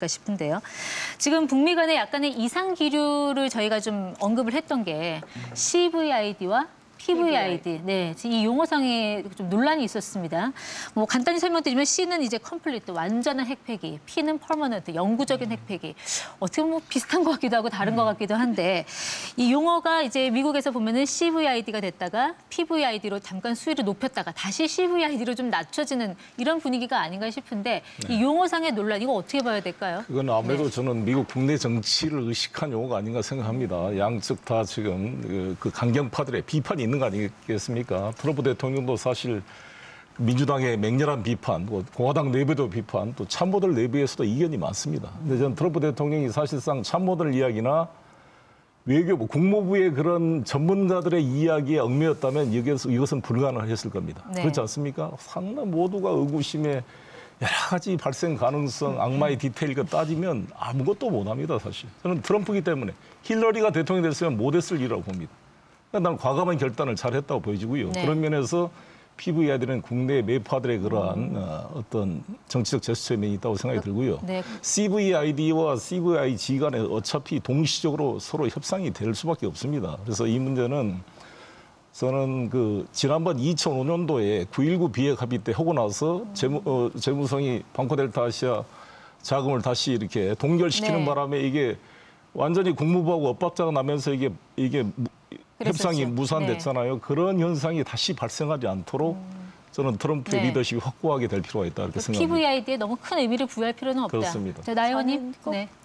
싶은데요. 지금 북미 간의 약간의 이상 기류를 저희가 좀 언급을 했던 게 CVID와 PVID, 네, 이 용어상에 좀 논란이 있었습니다. 뭐 간단히 설명드리면 C는 이제 컴플리트, 완전한 핵폐기, P는 퍼머넌트, 영구적인 핵폐기. 어떻게 보면 비슷한 것 같기도 하고 다른 것 같기도 한데 이 용어가 이제 미국에서 보면은 CVID가 됐다가 PVID로 잠깐 수위를 높였다가 다시 CVID로 좀 낮춰지는 이런 분위기가 아닌가 싶은데 이 용어상의 논란 이거 어떻게 봐야 될까요? 그건 아무래도 저는 미국 국내 정치를 의식한 용어가 아닌가 생각합니다. 양측 다 지금 그 강경파들의 비판이 있는 거 아니겠습니까? 트럼프 대통령도 사실 민주당의 맹렬한 비판, 공화당 내부도 비판, 또 참모들 내부에서도 이견이 많습니다. 근데 저는 트럼프 대통령이 사실상 참모들 이야기나 외교부, 국무부의 그런 전문가들의 이야기에 얽매였다면 이것은 불가능했을 겁니다. 네. 그렇지 않습니까? 상당 모두가 의구심에 여러 가지 발생 가능성, 악마의 디테일 거 따지면 아무것도 못합니다, 사실. 저는 트럼프이기 때문에 힐러리가 대통령이 됐으면 못했을 일이라고 봅니다. 나는 과감한 결단을 잘했다고 보여지고요. 네. 그런 면에서 PVID는 국내 매파들의 그러한 어떤 정치적 제스처의 면이 있다고 생각이 들고요. 네. CVID와 CVIG 간에 어차피 동시적으로 서로 협상이 될 수밖에 없습니다. 그래서 이 문제는 저는 지난번 2005년도에 9.19 비핵 합의 때 하고 나서 재무성이 방코델타 아시아 자금을 다시 이렇게 동결시키는 네. 바람에 이게 완전히 국무부하고 엇박자가 나면서 이게 협상이 무산됐잖아요. 네. 그런 현상이 다시 발생하지 않도록 저는 트럼프의 리더십이 확고하게 될 필요가 있다 이렇게 생각합니다. PVID에 너무 큰 의미를 부여할 필요는 없다. 그렇습니다. 자, 나 의원님.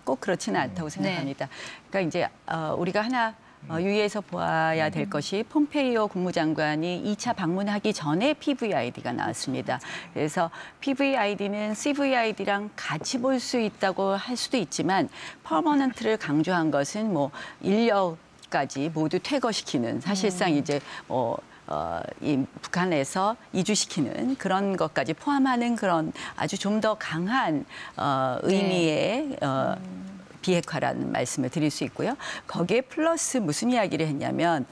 꼭 그렇지는 않다고 생각합니다. 그러니까 이제 우리가 하나 유의해서 보아야 될 것이 폼페이오 국무장관이 2차 방문하기 전에 PVID가 나왔습니다. 그래서 PVID는 CVID랑 같이 볼 수 있다고 할 수도 있지만 퍼머넌트를 강조한 것은 뭐 인력까지 모두 퇴거시키는 사실상 이제 이 북한에서 이주시키는 그런 것까지 포함하는 그런 아주 좀 더 강한 의미의 비핵화라는 말씀을 드릴 수 있고요. 거기에 플러스 무슨 이야기를 했냐면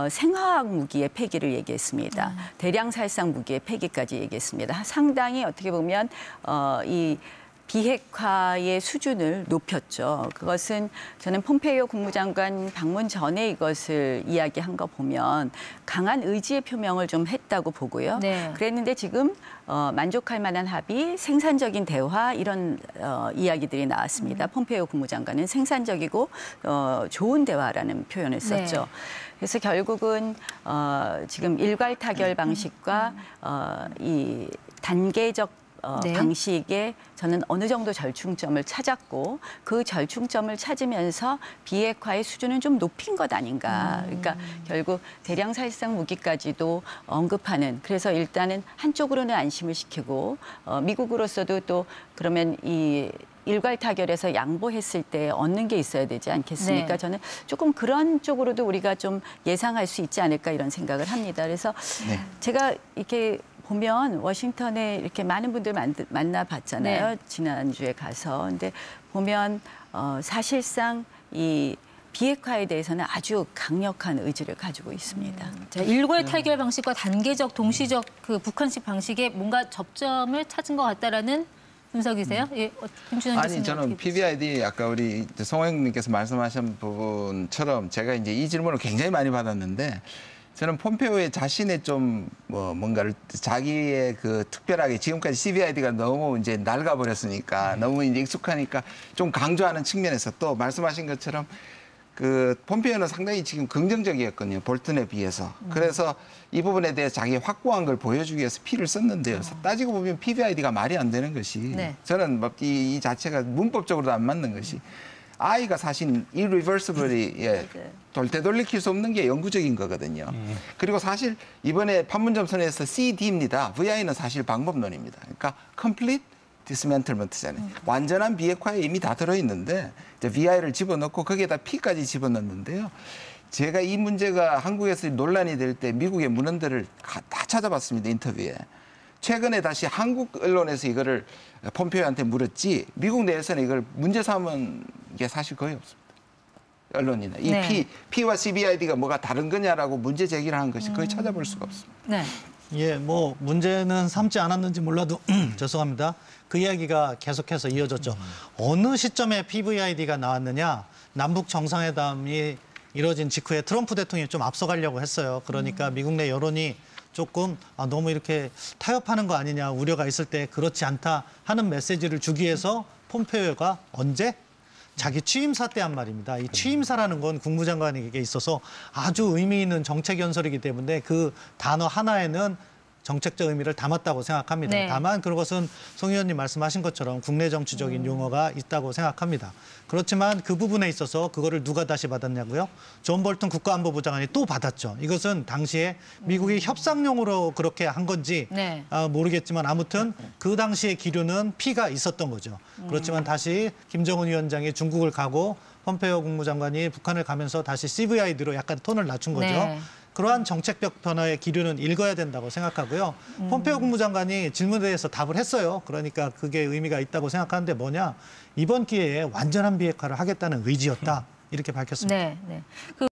생화학 무기의 폐기를 얘기했습니다. 대량 살상 무기의 폐기까지 얘기했습니다. 상당히 어떻게 보면 이 비핵화의 수준을 높였죠. 그것은 저는 폼페이오 국무장관 방문 전에 이것을 이야기한 거 보면 강한 의지의 표명을 좀 했다고 보고요. 네. 그랬는데 지금 만족할 만한 합의, 생산적인 대화 이런 이야기들이 나왔습니다. 폼페이오 국무장관은 생산적이고 좋은 대화라는 표현을 썼죠. 네. 그래서 결국은 지금 일괄 타결 방식과 이 단계적 방식에 저는 어느 정도 절충점을 찾았고 그 절충점을 찾으면서 비핵화의 수준은 좀 높인 것 아닌가. 그러니까 결국 대량 살상 무기까지도 언급하는 그래서 일단은 한쪽으로는 안심을 시키고 미국으로서도 또 그러면 이 일괄 타결에서 양보했을 때 얻는 게 있어야 되지 않겠습니까? 네. 저는 조금 그런 쪽으로도 우리가 좀 예상할 수 있지 않을까 이런 생각을 합니다. 그래서 제가 이렇게 보면 워싱턴에 이렇게 많은 분들 만나봤잖아요. 지난주에 가서. 근데 보면 사실상 이 비핵화에 대해서는 아주 강력한 의지를 가지고 있습니다. 자, 일괄 타결 방식과 단계적, 동시적 그 북한식 방식에 뭔가 접점을 찾은 것 같다라는 분석이세요? 예, 김준현 아니, 교수님 저는 PVID 아까 우리 송영님께서 말씀하신 부분처럼 제가 이제 이 질문을 굉장히 많이 받았는데 저는 폼페이오의 자신의 좀 뭔가를 자기의 특별하게 지금까지 CVID가 너무 이제 낡아버렸으니까 너무 이제 익숙하니까 좀 강조하는 측면에서 또 말씀하신 것처럼 폼페이오는 상당히 지금 긍정적이었거든요. 볼튼에 비해서. 그래서 이 부분에 대해 자기 확고한 걸 보여주기 위해서 P를 썼는데요. 따지고 보면 PVID가 말이 안 되는 것이 저는 이 자체가 문법적으로도 안 맞는 것이 I가 사실 irreversibly 되돌리킬 수 없는 게 영구적인 거거든요. 그리고 사실 이번에 판문점선에서 CD입니다. VI는 사실 방법론입니다. 그러니까 complete dismantlement잖아요. 완전한 비핵화에 이미 다 들어있는데 이제 VI를 집어넣고 거기에다 P까지 집어넣는데요. 제가 이 문제가 한국에서 논란이 될 때 미국의 문헌들을 다 찾아봤습니다. 인터뷰에. 최근에 다시 한국 언론에서 이거를 폼페이오한테 물었지 미국 내에서는 이걸 문제 삼은 게 사실 거의 없습니다. 언론이나. 이 P와 CVID가 뭐가 다른 거냐라고 문제 제기를 한 것이 거의 찾아볼 수가 없습니다. 예, 뭐 문제는 삼지 않았는지 몰라도 죄송합니다. 그 이야기가 계속해서 이어졌죠. 어느 시점에 PVID가 나왔느냐? 남북 정상회담이 이뤄진 직후에 트럼프 대통령이 좀 앞서가려고 했어요. 그러니까 미국 내 여론이 조금 너무 이렇게 타협하는 거 아니냐 우려가 있을 때 그렇지 않다 하는 메시지를 주기 위해서 폼페이오가 언제? 자기 취임사 때 한 말입니다. 이 취임사라는 건 국무장관에게 있어서 아주 의미 있는 정책 연설이기 때문에 그 단어 하나에는 정책적 의미를 담았다고 생각합니다. 네. 다만 그것은 송 의원님 말씀하신 것처럼 국내 정치적인 용어가 있다고 생각합니다. 그렇지만 그 부분에 있어서 그거를 누가 다시 받았냐고요? 존 볼튼 국가안보부 장관이 또 받았죠. 이것은 당시에 미국이 협상용으로 그렇게 한 건지 네. 모르겠지만 아무튼 그 당시의 기류는 P가 있었던 거죠. 그렇지만 다시 김정은 위원장이 중국을 가고 폼페이오 국무장관이 북한을 가면서 다시 CVID로 약간 톤을 낮춘 거죠. 네. 그러한 정책적 변화의 기류는 읽어야 된다고 생각하고요. 폼페이오 국무장관이 질문에 대해서 답을 했어요. 그러니까 그게 의미가 있다고 생각하는데 뭐냐. 이번 기회에 완전한 비핵화를 하겠다는 의지였다. 이렇게 밝혔습니다. 네, 네. 그